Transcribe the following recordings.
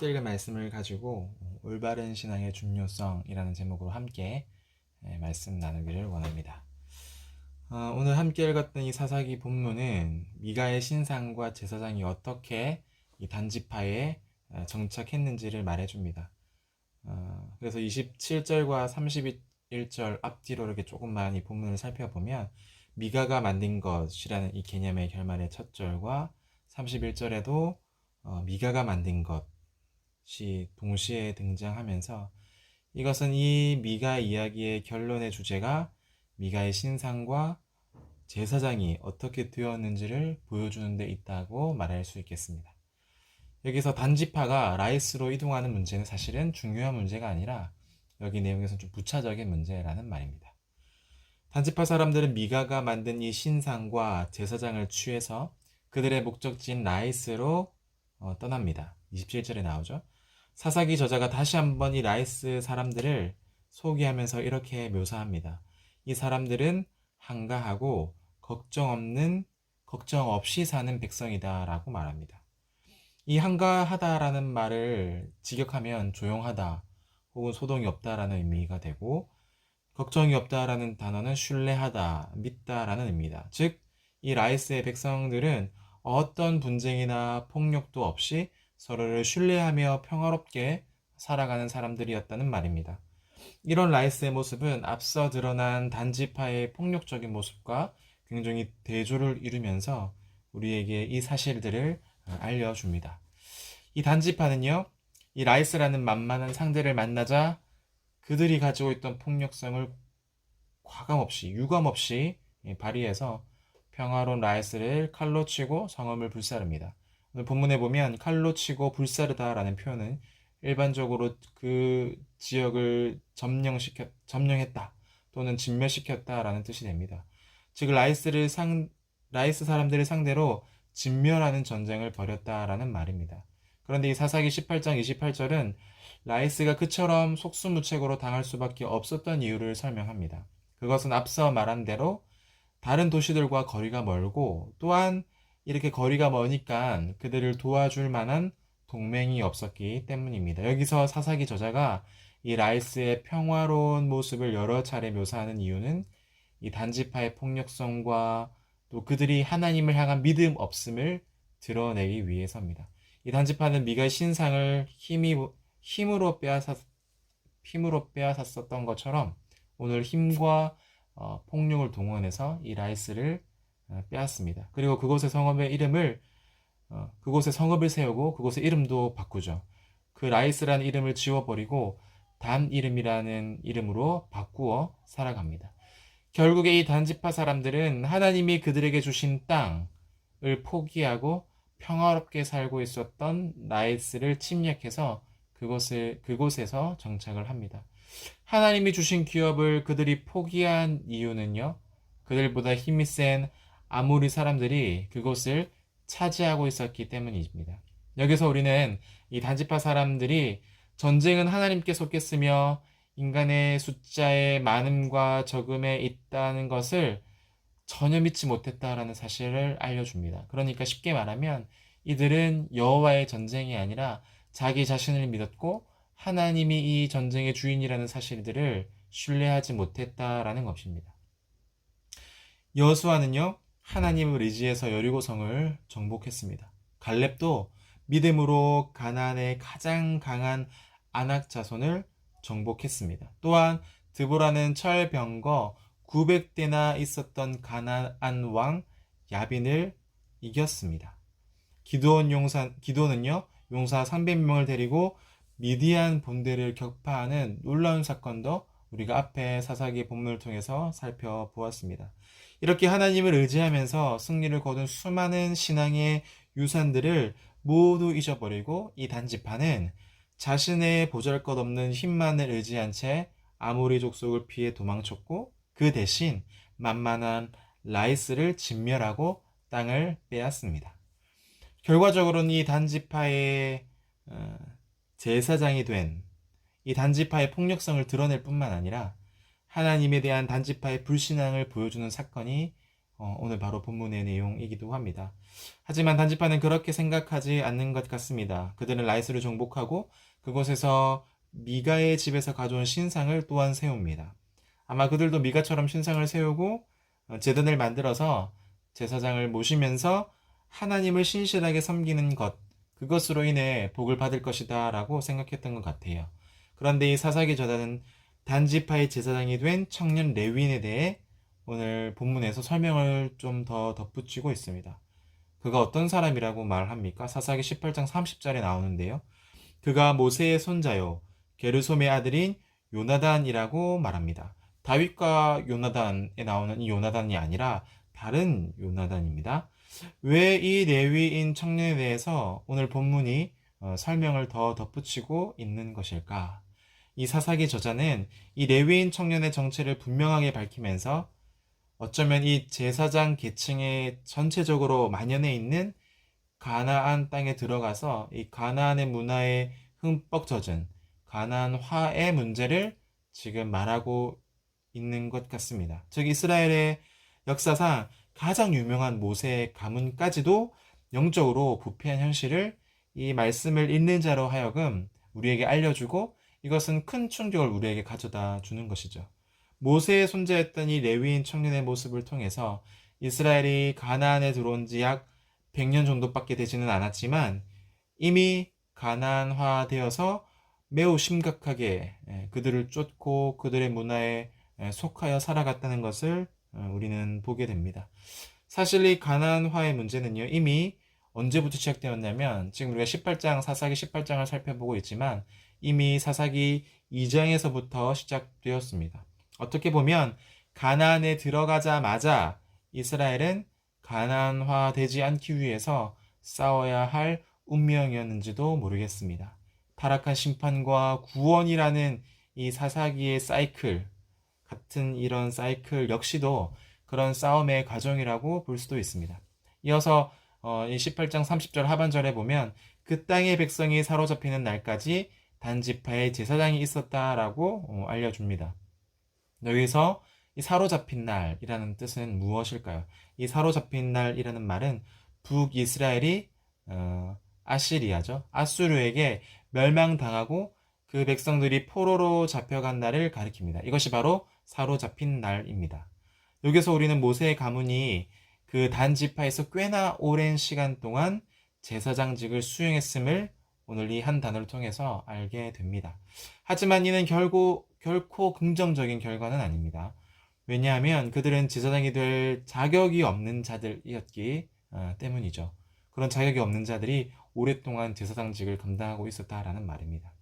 함께 읽은 말씀을 가지고 올바른 신앙의 중요성이라는 제목으로 함께 말씀 나누기를 원합니다. 오늘 함께 읽었던 이 사사기 본문은 미가의 신상과 제사장이 어떻게 이 단지파에 정착했는지를 말해줍니다. 그래서 27절과 31절 앞뒤로 이렇게 조금만 이 본문을 살펴보면 미가가 만든 것이라는 이 개념의 결말의 첫 절과 31절에도 미가가 만든 것이 동시에 등장하면서 이것은 이 미가 이야기의 결론의 주제가 미가의 신상과 제사장이 어떻게 되었는지를 보여주는 데 있다고 말할 수 있겠습니다. 여기서 단지파가 라이스로 이동하는 문제는 사실은 중요한 문제가 아니라 여기 내용에서는 좀 부차적인 문제라는 말입니다. 단지파 사람들은 미가가 만든 이 신상과 제사장을 취해서 그들의 목적지인 라이스로 떠납니다. 27절에 나오죠. 사사기 저자가 다시 한번 이 라이스 사람들을 소개하면서 이렇게 묘사합니다. 이 사람들은 한가하고 걱정 없이 사는 백성이다 라고 말합니다. 이 한가하다라는 말을 직역하면 조용하다 혹은 소동이 없다라는 의미가 되고, 걱정이 없다라는 단어는 신뢰하다, 믿다라는 의미다. 즉, 이 라이스의 백성들은 어떤 분쟁이나 폭력도 없이 서로를 신뢰하며 평화롭게 살아가는 사람들이었다는 말입니다. 이런 라이스의 모습은 앞서 드러난 단지파의 폭력적인 모습과 굉장히 대조를 이루면서 우리에게 이 사실들을 알려줍니다. 이 단지파는요, 이 라이스라는 만만한 상대를 만나자 그들이 가지고 있던 폭력성을 과감없이, 유감없이 발휘해서 평화로운 라이스를 칼로 치고 성읍을 불사릅니다. 오늘 본문에 보면 칼로 치고 불사르다라는 표현은 일반적으로 그 지역을 점령했다 또는 진멸시켰다라는 뜻이 됩니다. 즉 라이스 사람들을 상대로 진멸하는 전쟁을 벌였다라는 말입니다. 그런데 이 사사기 18장 28절은 라이스가 그처럼 속수무책으로 당할 수밖에 없었던 이유를 설명합니다. 그것은 앞서 말한 대로 다른 도시들과 거리가 멀고, 또한 이렇게 거리가 머니까 그들을 도와줄 만한 동맹이 없었기 때문입니다. 여기서 사사기 저자가 이 라이스의 평화로운 모습을 여러 차례 묘사하는 이유는 이 단지파의 폭력성과 또 그들이 하나님을 향한 믿음 없음을 드러내기 위해서입니다. 이 단지파는 미가의 신상을 힘으로 빼앗았었던 것처럼 오늘 힘과 폭력을 동원해서 이 라이스를 빼앗습니다. 그리고 그곳의 성읍을 세우고 그곳의 이름도 바꾸죠. 그 라이스라는 이름을 지워버리고 단 이름이라는 이름으로 바꾸어 살아갑니다. 결국에 이 단지파 사람들은 하나님이 그들에게 주신 땅을 포기하고 평화롭게 살고 있었던 라이스를 침략해서 그곳에서 정착을 합니다. 하나님이 주신 기업을 그들이 포기한 이유는요, 그들보다 힘이 센 아모리 사람들이 그곳을 차지하고 있었기 때문입니다. 여기서 우리는 이 단지파 사람들이 전쟁은 하나님께 속했으며 인간의 숫자의 많음과 적음에 있다는 것을 전혀 믿지 못했다라는 사실을 알려줍니다. 그러니까 쉽게 말하면 이들은 여호와의 전쟁이 아니라 자기 자신을 믿었고 하나님이 이 전쟁의 주인이라는 사실들을 신뢰하지 못했다라는 것입니다. 여호수아는요, 하나님을 의지해서 여리고성을 정복했습니다. 갈렙도 믿음으로 가나안의 가장 강한 아낙 자손을 정복했습니다. 또한 드보라는 철병거 900대나 있었던 가나안 왕 야빈을 이겼습니다. 기도는요, 용사 300명을 데리고 미디안 본대를 격파하는 놀라운 사건도 우리가 앞에 사사기 본문을 통해서 살펴보았습니다. 이렇게 하나님을 의지하면서 승리를 거둔 수많은 신앙의 유산들을 모두 잊어버리고 이 단지파는 자신의 보잘것없는 힘만을 의지한 채 아모리 족속을 피해 도망쳤고, 그 대신 만만한 라이스를 진멸하고 땅을 빼앗습니다. 결과적으로는 이 단지파의 제사장이 된 이 단지파의 폭력성을 드러낼 뿐만 아니라 하나님에 대한 단지파의 불신앙을 보여주는 사건이 오늘 바로 본문의 내용이기도 합니다. 하지만 단지파는 그렇게 생각하지 않는 것 같습니다. 그들은 라이스를 정복하고 그곳에서 미가의 집에서 가져온 신상을 또한 세웁니다. 아마 그들도 미가처럼 신상을 세우고 제단을 만들어서 제사장을 모시면서 하나님을 신실하게 섬기는 것, 그것으로 인해 복을 받을 것이다 라고 생각했던 것 같아요. 그런데 이 사사기 저자는 단지파의 제사장이 된 청년 레위인에 대해 오늘 본문에서 설명을 좀 더 덧붙이고 있습니다. 그가 어떤 사람이라고 말합니까? 사사기 18장 30절에 나오는데요. 그가 모세의 손자요 게르솜의 아들인 요나단이라고 말합니다. 다윗과 요나단에 나오는 이 요나단이 아니라 다른 요나단입니다. 왜 이 레위인 청년에 대해서 오늘 본문이 설명을 더 덧붙이고 있는 것일까? 이 사사기 저자는 이 레위인 청년의 정체를 분명하게 밝히면서 어쩌면 이 제사장 계층에 전체적으로 만연해 있는 가나안 땅에 들어가서 이 가나안의 문화에 흠뻑 젖은 가나안화의 문제를 지금 말하고 있는 것 같습니다. 즉 이스라엘의 역사상 가장 유명한 모세의 가문까지도 영적으로 부패한 현실을 이 말씀을 읽는 자로 하여금 우리에게 알려주고 이것은 큰 충격을 우리에게 가져다 주는 것이죠. 모세의 손자였던 이 레위인 청년의 모습을 통해서 이스라엘이 가나안에 들어온 지 약 100년 정도밖에 되지는 않았지만 이미 가나안화되어서 매우 심각하게 그들을 쫓고 그들의 문화에 속하여 살아갔다는 것을 우리는 보게 됩니다. 사실 이 가나안화의 문제는요, 이미 언제부터 시작되었냐면 지금 우리가 사사기 18장을 살펴보고 있지만 이미 사사기 2장에서부터 시작되었습니다. 어떻게 보면 가나안에 들어가자마자 이스라엘은 가나안화되지 않기 위해서 싸워야 할 운명이었는지도 모르겠습니다. 타락한 심판과 구원이라는 이 사사기의 사이클, 같은 이런 사이클 역시도 그런 싸움의 과정이라고 볼 수도 있습니다. 이어서 이 18장 30절 하반절에 보면 그 땅의 백성이 사로잡히는 날까지 단지파의 제사장이 있었다라고 알려줍니다. 여기서 이 사로잡힌 날이라는 뜻은 무엇일까요? 이 사로잡힌 날이라는 말은 북이스라엘이 아시리아죠. 아수르에게 멸망당하고 그 백성들이 포로로 잡혀간 날을 가리킵니다. 이것이 바로 사로잡힌 날입니다. 여기서 우리는 모세의 가문이 그 단지파에서 꽤나 오랜 시간 동안 제사장직을 수행했음을 오늘 이 한 단어를 통해서 알게 됩니다. 하지만 이는 결코 긍정적인 결과는 아닙니다. 왜냐하면 그들은 제사장이 될 자격이 없는 자들이었기 때문이죠. 그런 자격이 없는 자들이 오랫동안 제사장직을 감당하고 있었다라는 말입니다.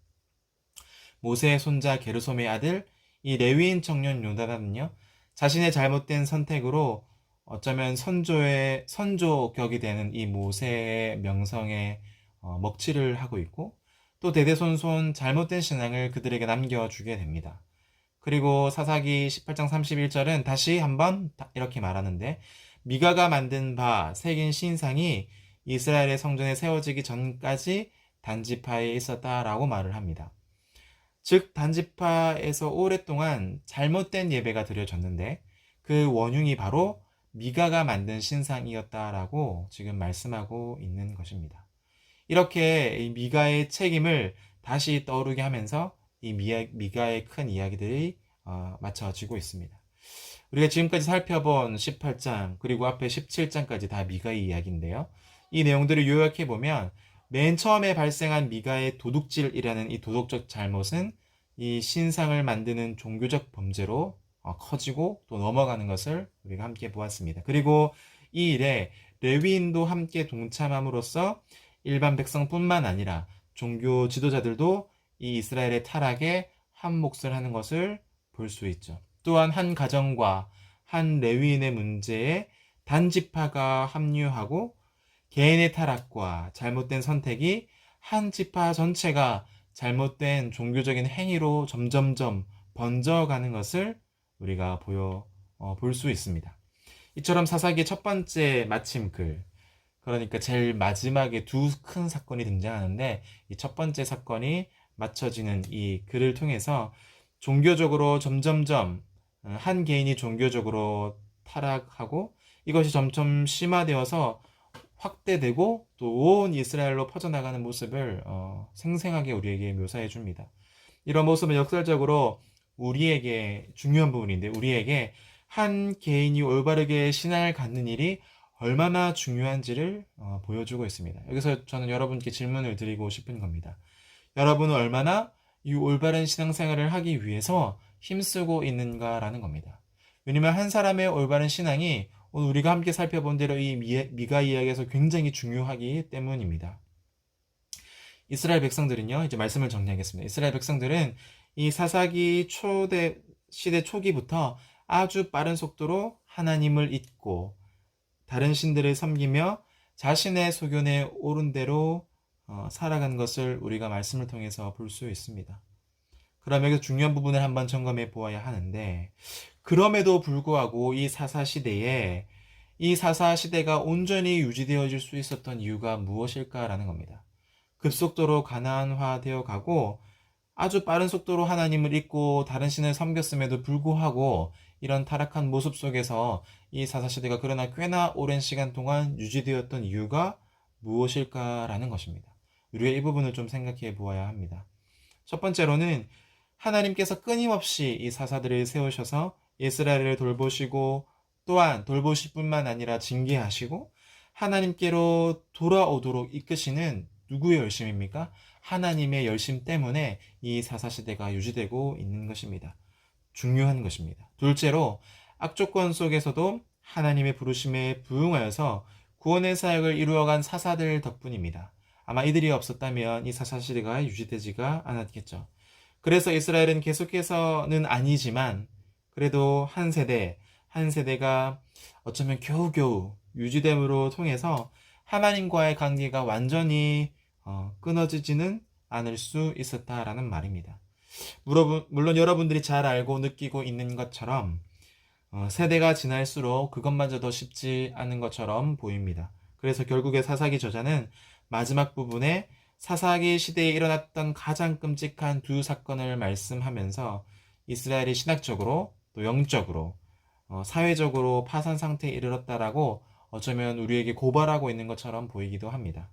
모세의 손자 게르솜의 아들 이 레위인 청년 요나단은요, 자신의 잘못된 선택으로 어쩌면 선조격이 되는 이 모세의 명성에 먹칠을 하고 있고 또 대대손손 잘못된 신앙을 그들에게 남겨주게 됩니다. 그리고 사사기 18장 31절은 다시 한번 이렇게 말하는데 미가가 만든 바 새긴 신상이 이스라엘의 성전에 세워지기 전까지 단지파에 있었다라고 말을 합니다. 즉 단지파에서 오랫동안 잘못된 예배가 드려졌는데 그 원흉이 바로 미가가 만든 신상이었다라고 지금 말씀하고 있는 것입니다. 이렇게 이 미가의 책임을 다시 떠오르게 하면서 이 미가의 큰 이야기들이 맞춰지고 있습니다. 우리가 지금까지 살펴본 18장 그리고 앞에 17장까지 다 미가의 이야기인데요. 이 내용들을 요약해 보면 맨 처음에 발생한 미가의 도둑질이라는 이 도덕적 잘못은 이 신상을 만드는 종교적 범죄로 커지고 또 넘어가는 것을 우리가 함께 보았습니다. 그리고 이 일에 레위인도 함께 동참함으로써 일반 백성뿐만 아니라 종교 지도자들도 이 이스라엘의 타락에 한 몫을 하는 것을 볼 수 있죠. 또한 한 가정과 한 레위인의 문제에 단지파가 합류하고 개인의 타락과 잘못된 선택이 한 지파 전체가 잘못된 종교적인 행위로 점점점 번져가는 것을 우리가 볼 수 있습니다. 이처럼 사사기의 첫 번째 마침글, 그러니까 제일 마지막에 두 큰 사건이 등장하는데 이 첫 번째 사건이 맞춰지는 이 글을 통해서 종교적으로 점점점 한 개인이 종교적으로 타락하고 이것이 점점 심화되어서 확대되고 또 온 이스라엘로 퍼져나가는 모습을 생생하게 우리에게 묘사해 줍니다. 이런 모습은 역설적으로 우리에게 중요한 부분인데, 우리에게 한 개인이 올바르게 신앙을 갖는 일이 얼마나 중요한지를 보여주고 있습니다. 여기서 저는 여러분께 질문을 드리고 싶은 겁니다. 여러분은 얼마나 이 올바른 신앙생활을 하기 위해서 힘쓰고 있는가라는 겁니다. 왜냐하면 한 사람의 올바른 신앙이 오늘 우리가 함께 살펴본 대로 이 미가 이야기에서 굉장히 중요하기 때문입니다. 이스라엘 백성들은요, 이제 말씀을 정리하겠습니다. 이스라엘 백성들은 이 사사기 시대 초기부터 아주 빠른 속도로 하나님을 잊고 다른 신들을 섬기며 자신의 소견에 옳은 대로 살아간 것을 우리가 말씀을 통해서 볼 수 있습니다. 그럼 여기서 중요한 부분을 한번 점검해 보아야 하는데, 그럼에도 불구하고 이 사사 시대가 온전히 유지되어질 수 있었던 이유가 무엇일까라는 겁니다. 급속도로 가나안화되어 가고 아주 빠른 속도로 하나님을 잊고 다른 신을 섬겼음에도 불구하고 이런 타락한 모습 속에서 이 사사시대가 그러나 꽤나 오랜 시간 동안 유지되었던 이유가 무엇일까라는 것입니다. 우리가 이 부분을 좀 생각해 보아야 합니다. 첫 번째로는 하나님께서 끊임없이 이 사사들을 세우셔서 이스라엘을 돌보시고 또한 돌보실 뿐만 아니라 징계하시고 하나님께로 돌아오도록 이끄시는 누구의 열심입니까? 하나님의 열심 때문에 이 사사시대가 유지되고 있는 것입니다. 중요한 것입니다. 둘째로 악조건 속에서도 하나님의 부르심에 부응하여서 구원의 사역을 이루어간 사사들 덕분입니다. 아마 이들이 없었다면 이 사사시대가 유지되지가 않았겠죠. 그래서 이스라엘은 계속해서는 아니지만 그래도 한 세대가 어쩌면 겨우겨우 유지됨으로 통해서 하나님과의 관계가 완전히 끊어지지는 않을 수 있었다라는 말입니다. 물론 여러분들이 잘 알고 느끼고 있는 것처럼 세대가 지날수록 그것마저도 쉽지 않은 것처럼 보입니다. 그래서 결국에 사사기 저자는 마지막 부분에 사사기 시대에 일어났던 가장 끔찍한 두 사건을 말씀하면서 이스라엘이 신학적으로 또 영적으로 사회적으로 파산 상태에 이르렀다라고 어쩌면 우리에게 고발하고 있는 것처럼 보이기도 합니다.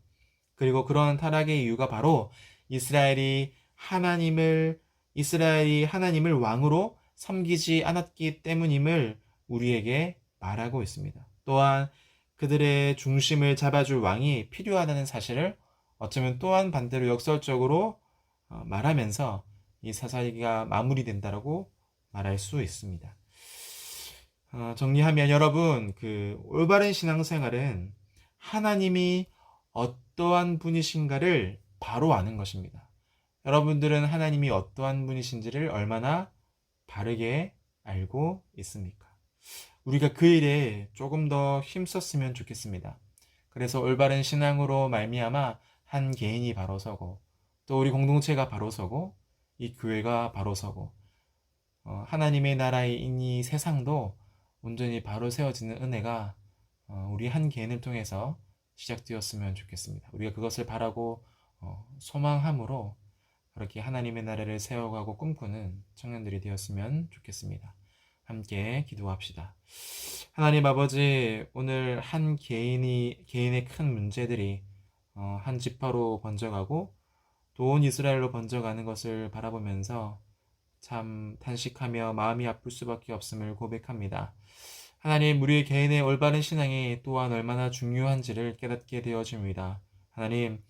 그리고 그런 타락의 이유가 바로 이스라엘이 하나님을 왕으로 섬기지 않았기 때문임을 우리에게 말하고 있습니다. 또한 그들의 중심을 잡아줄 왕이 필요하다는 사실을 어쩌면 또한 반대로 역설적으로 말하면서 이 사사기가 마무리된다라고 말할 수 있습니다. 정리하면 여러분, 그 올바른 신앙생활은 하나님이 어떠한 분이신가를 바로 아는 것입니다. 여러분들은 하나님이 어떠한 분이신지를 얼마나 바르게 알고 있습니까? 우리가 그 일에 조금 더 힘썼으면 좋겠습니다. 그래서 올바른 신앙으로 말미암아 한 개인이 바로 서고 또 우리 공동체가 바로 서고 이 교회가 바로 서고 하나님의 나라의 이 세상도 온전히 바로 세워지는 은혜가 우리 한 개인을 통해서 시작되었으면 좋겠습니다. 우리가 그것을 바라고 소망함으로 그렇게 하나님의 나라를 세워가고 꿈꾸는 청년들이 되었으면 좋겠습니다. 함께 기도합시다. 하나님 아버지, 오늘 한 개인의 큰 문제들이 한 지파로 번져가고 또 온 이스라엘로 번져가는 것을 바라보면서 참 탄식하며 마음이 아플 수밖에 없음을 고백합니다. 하나님, 우리 개인의 올바른 신앙이 또한 얼마나 중요한지를 깨닫게 되어집니다. 하나님,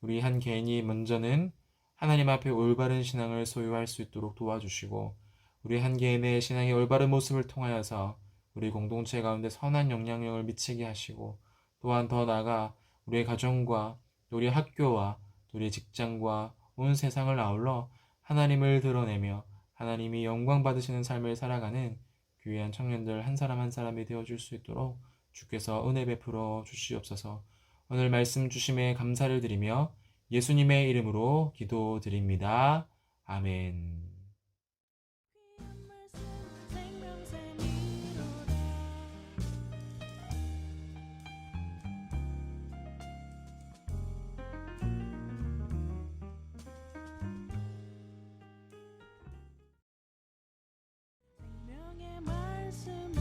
우리 한 개인이 먼저는 하나님 앞에 올바른 신앙을 소유할 수 있도록 도와주시고 우리 한 개인의 신앙의 올바른 모습을 통하여서 우리 공동체 가운데 선한 영향력을 미치게 하시고 또한 더 나아가 우리의 가정과 우리 학교와 우리 직장과 온 세상을 아울러 하나님을 드러내며 하나님이 영광 받으시는 삶을 살아가는 귀한 청년들 한 사람 한 사람이 되어줄 수 있도록 주께서 은혜 베풀어 주시옵소서. 오늘 말씀 주심에 감사를 드리며 예수님의 이름으로 기도드립니다. 아멘. 생명의 말씀을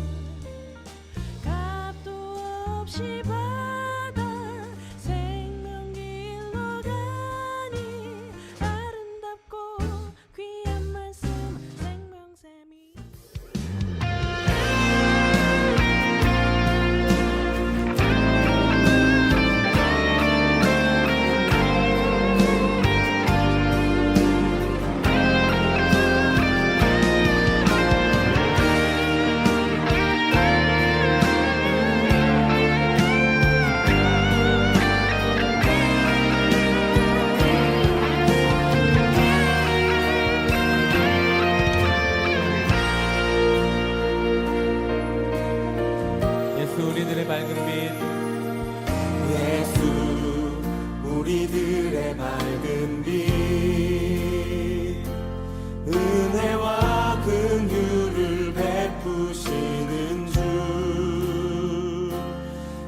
없이 바다 생명길로 가니 아름답고 귀한 말씀 생명샘이 예수 우리들의 맑은 빛 예수 우리들의 맑은 빛 은혜와 긍휼을 베푸시는 주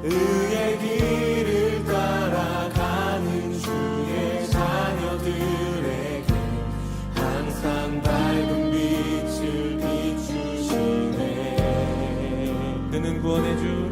의의 길을 따라가는 주의 자녀들에게 항상 밝은 빛을 비추시네. 그는 구원의 주